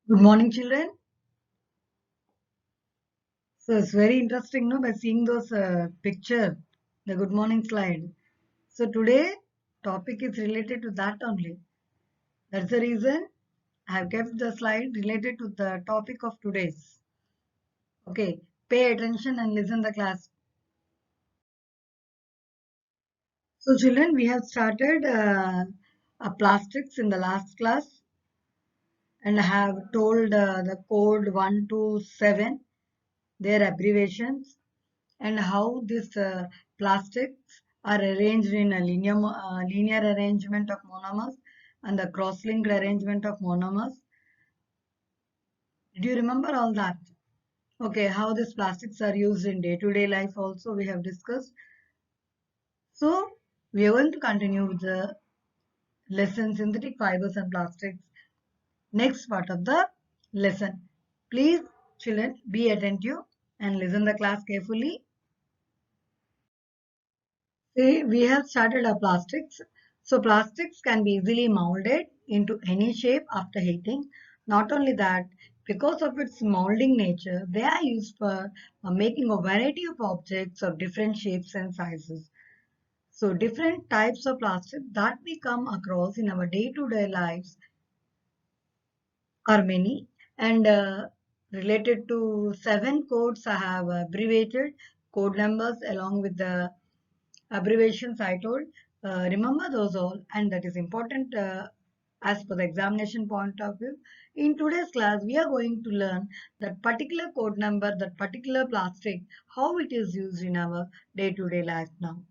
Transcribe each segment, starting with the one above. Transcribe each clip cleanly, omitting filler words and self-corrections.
Good morning, children. So it's very interesting, no, by seeing those picture, the good morning slide. So today topic is related to that only. That's the reason I have kept the slide related to the topic of today's. Okay, pay attention and listen the class. So children, we have started plastics in the last class and have told the code 1 to 7, their abbreviations, and how these plastics are arranged in a linear arrangement of monomers and the cross-linked arrangement of monomers. Did you remember all that? Okay, how these plastics are used in day-to-day life also we have discussed. So we are going to continue with the lesson synthetic fibers and plastics. Next part of the lesson. Please, children, be attentive and listen the class carefully. See, we have started our plastics. So plastics can be easily molded into any shape after heating. Not only that, because of its molding nature, they are used for making a variety of objects of different shapes and sizes. So different types of plastic that we come across in our day-to-day lives are many, and related to 7 codes I have abbreviated code numbers along with the abbreviations I told. Remember those all, and that is important as per the examination point of view. In today's class, we are going to learn that particular code number, that particular plastic, how it is used in our day-to-day life now.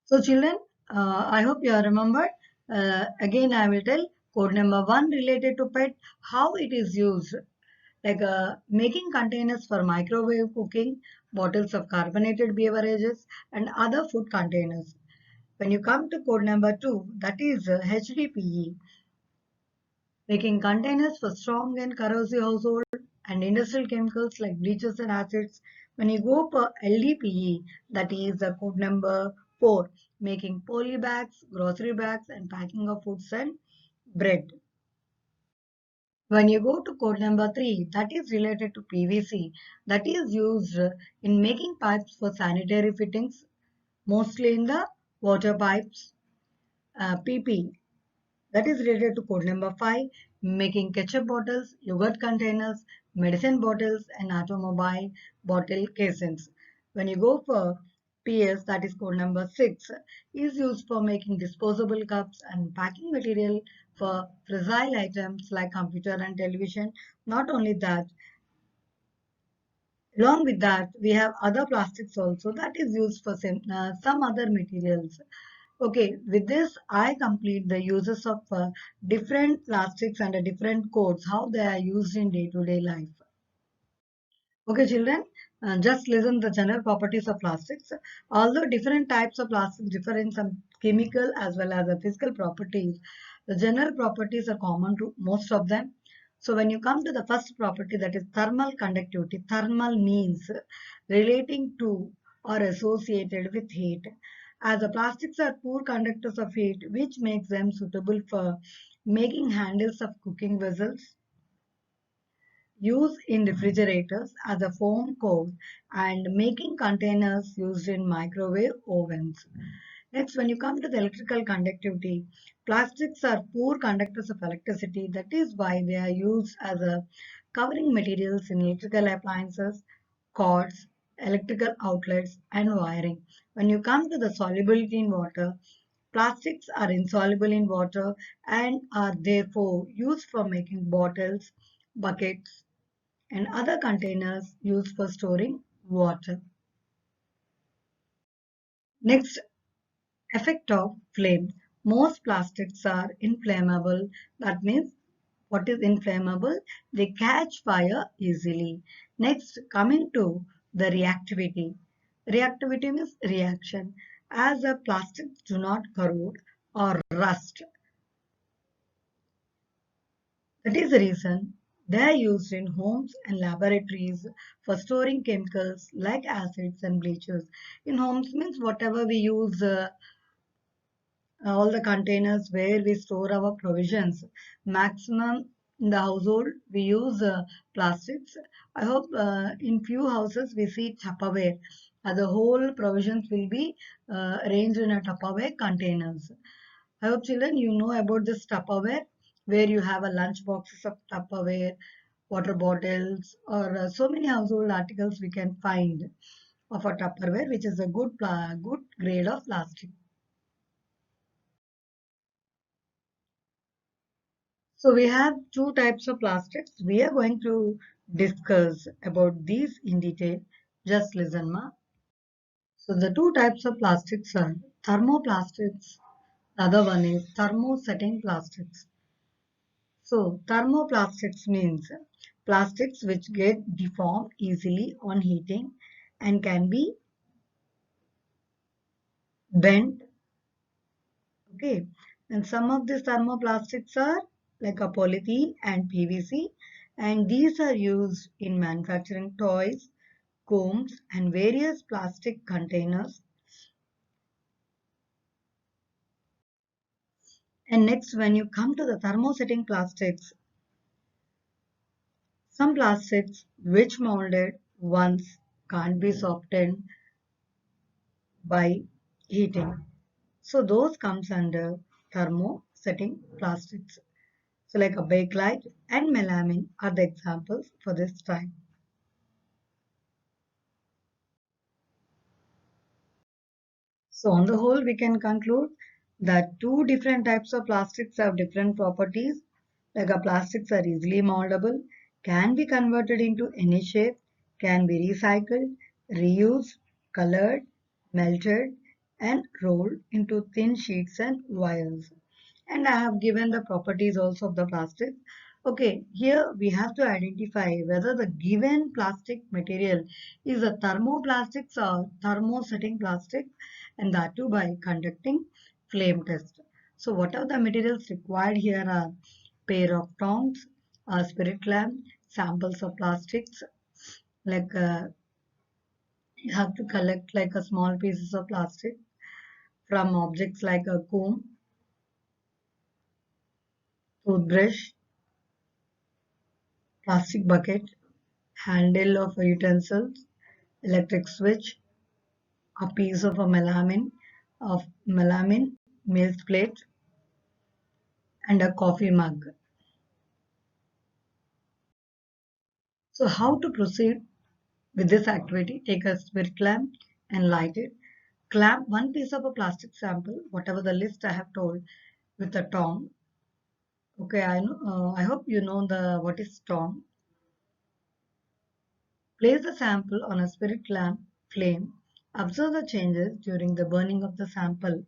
So, children, I hope you have remembered. Again, I will tell code number 1 related to PET, how it is used, like making containers for microwave cooking, bottles of carbonated beverages, and other food containers. When you come to code number 2, that is HDPE, making containers for strong and corrosive household and industrial chemicals like bleaches and acids. When you go for LDPE, that is the code number 4, making poly bags, grocery bags, and packing of foods and bread. When you go to code number 3, that is related to PVC, that is used in making pipes for sanitary fittings, mostly in the water pipes. PP, that is related to code number 5, making ketchup bottles, yogurt containers, medicine bottles, and automobile bottle casings. When you go for PS, that is code number 6, is used for making disposable cups and packing material for fragile items like computer and television. Not only that, along with that, we have other plastics also that is used for some other materials. Okay, with this, I complete the uses of different plastics and different codes, how they are used in day-to-day life. Okay, children, just listen the general properties of plastics. Although different types of plastics differ in some chemical as well as the physical properties, the general properties are common to most of them. So when you come to the first property, that is thermal conductivity, thermal means relating to or associated with heat. As the plastics are poor conductors of heat, which makes them suitable for making handles of cooking vessels, used in refrigerators as a foam core, and making containers used in microwave ovens. Next, when you come to the electrical conductivity, plastics are poor conductors of electricity. That is why they are used as a covering materials in electrical appliances, cords, electrical outlets, and wiring. When you come to the solubility in water, plastics are insoluble in water and are therefore used for making bottles, buckets, and other containers used for storing water. Next, effect of flame. Most plastics are inflammable. That means what is inflammable? They catch fire easily. Next, coming to the reactivity. Reactivity means reaction. As the plastics do not corrode or rust, that is the reason they are used in homes and laboratories for storing chemicals like acids and bleaches. In homes means whatever we use all the containers where we store our provisions. Maximum in the household we use plastics. I hope in few houses we see Tupperware. The whole provisions will be arranged in a Tupperware containers. I hope children you know about this Tupperware where you have a lunch boxes of Tupperware, water bottles, or so many household articles we can find of a Tupperware, which is a good grade of plastic. So we have two types of plastics. We are going to discuss about these in detail. Just listen, ma. So the two types of plastics are thermoplastics. The other one is thermosetting plastics. So thermoplastics means plastics which get deformed easily on heating and can be bent. Okay. And some of these thermoplastics are like a polythene and PVC, and these are used in manufacturing toys, combs, and various plastic containers. And next, when you come to the thermosetting plastics, some plastics which molded once can't be softened by heating. So those comes under thermosetting plastics. So like a bakelite and melamine are the examples for this type. So on the whole, we can conclude that two different types of plastics have different properties. Like a plastics are easily moldable, can be converted into any shape, can be recycled, reused, colored, melted, and rolled into thin sheets and wires. And I have given the properties also of the plastic. Okay, here we have to identify whether the given plastic material is a thermoplastics or thermosetting plastic, and that too by conducting flame test. So what are the materials required here are pair of tongs, a spirit lamp, samples of plastics, like you have to collect like a small pieces of plastic from objects like a comb, toothbrush, plastic bucket, handle of utensils, electric switch, a piece of melamine, milk plate, and a coffee mug. So how to proceed with this activity? Take a spirit lamp and light it. Clamp one piece of a plastic sample, whatever the list I have told, with a tong. Okay, I know. I hope you know the what is tong. Place the sample on a spirit lamp flame. Observe the changes during the burning of the sample.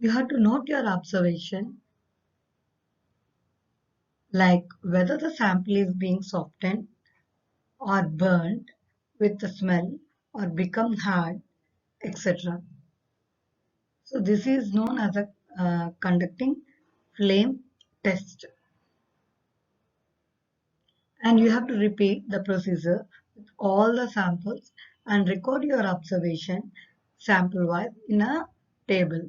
You have to note your observation, like whether the sample is being softened or burnt with the smell or become hard, etc. So this is known as a conducting flame test, and you have to repeat the procedure with all the samples and record your observation sample wise in a table.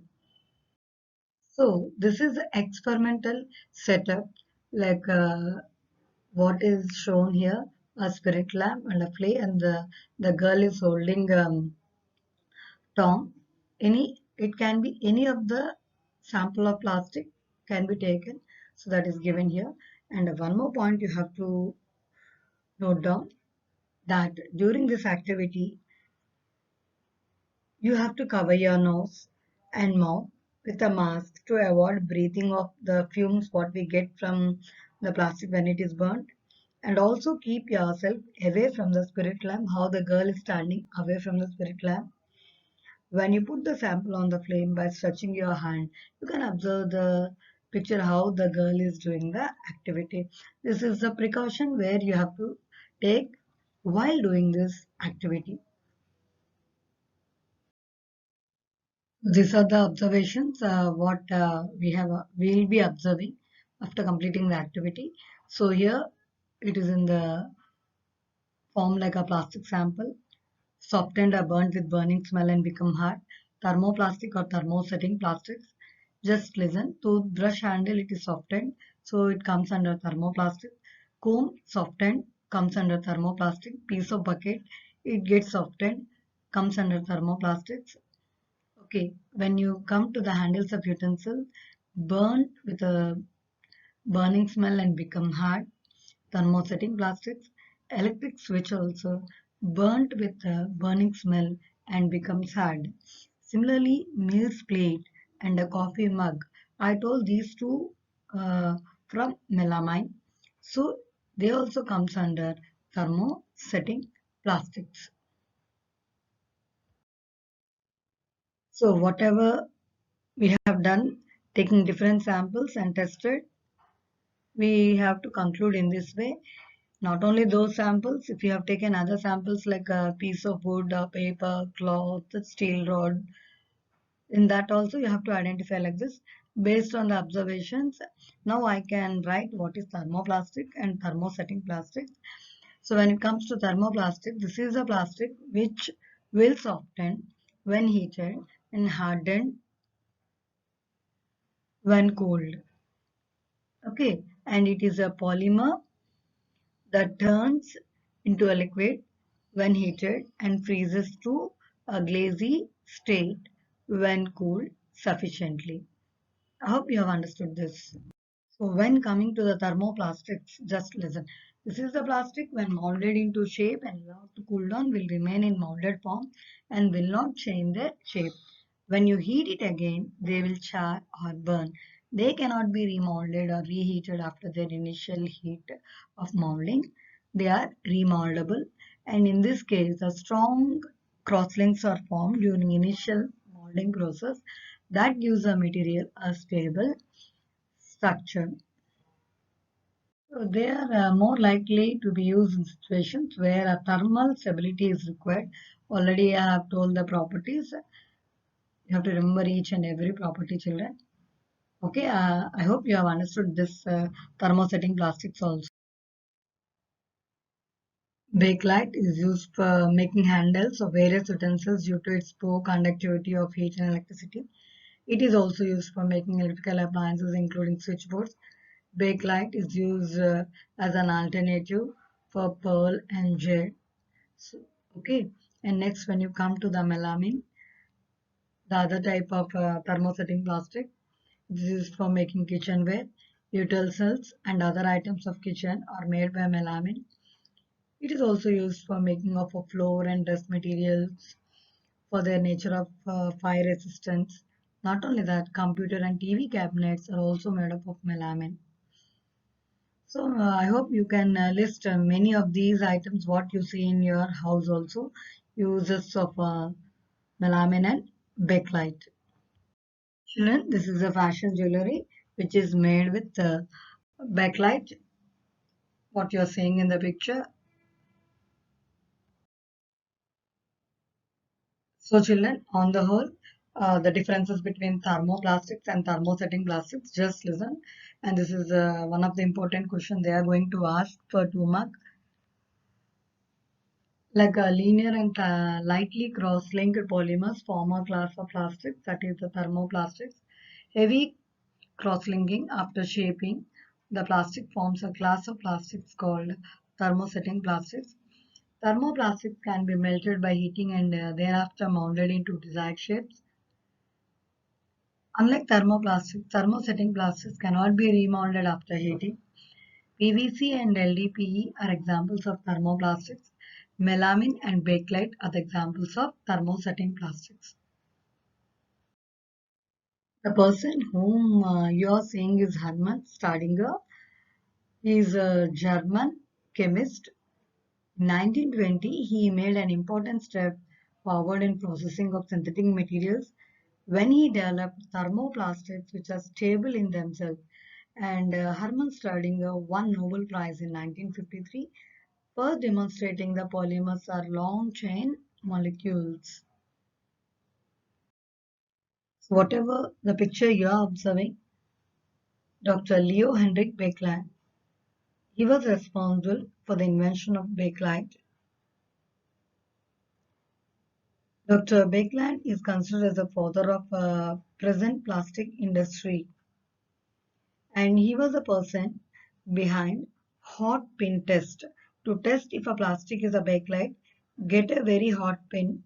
So this is the experimental setup, like what is shown here, a spirit lamp and a flame, and the girl is holding tom. It can be any of the sample of plastic can be taken, so that is given here. And one more point you have to note down, that during this activity you have to cover your nose and mouth with a mask to avoid breathing of the fumes what we get from the plastic when it is burnt. And also keep yourself away from the spirit lamp, how the girl is standing away from the spirit lamp. When you put the sample on the flame by stretching your hand, you can observe the picture how the girl is doing the activity. This is the precaution where you have to take while doing this activity. These are the observations what we will be observing after completing the activity. So here it is in the form like a plastic sample, softened or burnt with burning smell and become hard. thermoplastic or thermosetting plastics. Just listen. Toothbrush handle, it is softened, so it comes under thermoplastic. Comb, softened, comes under thermoplastic. Piece of bucket, it gets softened, comes under thermoplastics. Okay, when you come to the handles of utensil, burn with a burning smell and become hard, thermosetting plastics. Electric switch also burnt with a burning smell and becomes hard. Similarly, meals plate and a coffee mug. I told these two from melamine. So they also comes under thermosetting plastics. So whatever we have done, taking different samples and tested, we have to conclude in this way. Not only those samples, if you have taken other samples like a piece of wood, or paper, cloth, steel rod, in that also you have to identify like this. Based on the observations, now I can write what is thermoplastic and thermosetting plastic. So when it comes to thermoplastic, this is a plastic which will soften when heated and harden when cooled. Okay, and it is a polymer that turns into a liquid when heated and freezes to a glazy state when cooled sufficiently. I hope you have understood this. So when coming to the thermoplastics, just listen. This is the plastic when molded into shape and allowed to cool down will remain in molded form and will not change their shape. When you heat it again, they will char or burn. They cannot be remolded or reheated after their initial heat of molding. They are remoldable, and in this case, the strong crosslinks are formed during initial molding process that gives the material a stable structure. So they are more likely to be used in situations where a thermal stability is required. Already I have told the properties. You have to remember each and every property, children. Okay, I hope you have understood this thermosetting plastics also. Bakelite is used for making handles of various utensils due to its poor conductivity of heat and electricity. It is also used for making electrical appliances including switchboards. Bakelite is used as an alternative for pearl and jade. So, okay, and next when you come to the melamine, the other type of thermosetting plastic, it is used for making kitchenware, utensils and other items of kitchen are made by melamine. It is also used for making of a floor and dust materials for their nature of fire resistance. Not only that, computer and TV cabinets are also made up of melamine. So I hope you can list many of these items what you see in your house also. Uses of melamine and bakelite. Children, this is a fashion jewelry which is made with bakelite. What you are seeing in the picture. So children, on the whole, the differences between thermoplastics and thermosetting plastics, just listen. And this is one of the important questions they are going to ask for 2 mark. Like a linear and lightly cross-linked polymers form a class of plastics, that is the thermoplastics. Heavy cross-linking after shaping the plastic forms a class of plastics called thermosetting plastics. Thermoplastics can be melted by heating and thereafter molded into desired shapes. Unlike thermoplastics, thermosetting plastics cannot be remolded after heating. PVC and LDPE are examples of thermoplastics. Melamine and bakelite are the examples of thermosetting plastics. The person whom you are seeing is Hermann Staudinger. He is a German chemist. In 1920, he made an important step forward in processing of synthetic materials when he developed thermoplastics which are stable in themselves. And Hermann Staudinger won Nobel Prize in 1953 for demonstrating the polymers are long chain molecules. So whatever the picture you are observing, Dr. Leo Henrik Bakelite, he was responsible for the invention of bakelite. Dr. Bakeland is considered as the father of present plastic industry, and he was the person behind hot pin test. To test if a plastic is a bakelite, get a very hot pin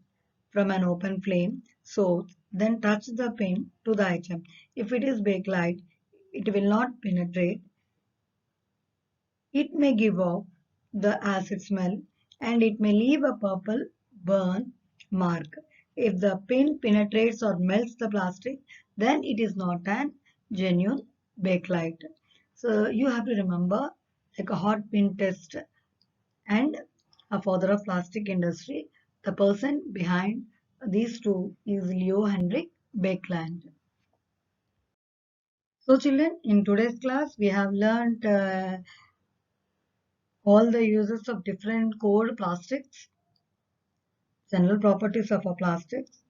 from an open flame, so then touch the pin to the item. If it is bakelite, it will not penetrate. It may give off the acid smell and it may leave a purple burn mark. If the pin penetrates or melts the plastic, then it is not an genuine bakelite. So you have to remember like a hot pin test and a father of plastic industry. The person behind these two is Leo Henrik Bakeland. So children, in today's class we have learned all the uses of different core plastics, general properties of a plastics,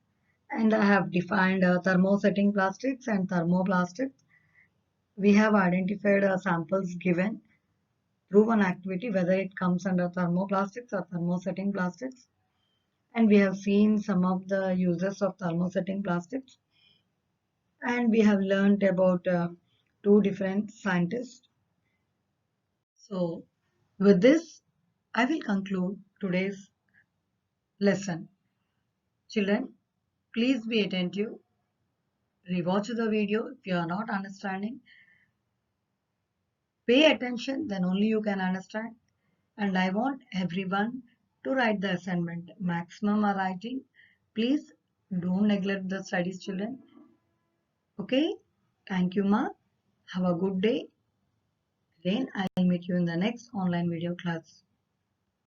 and I have defined thermosetting plastics and thermoplastics. We have identified samples given, proven activity, whether it comes under thermoplastics or thermosetting plastics. And we have seen some of the uses of thermosetting plastics. And we have learned about two different scientists. So with this, I will conclude today's lesson. Children, please be attentive. Rewatch the video if you are not understanding. Pay attention, then only you can understand. And I want everyone to write the assignment. Maximum are writing. Please don't neglect the studies, children. Okay? Thank you, Ma. Have a good day. Again, I'll meet you in the next online video class.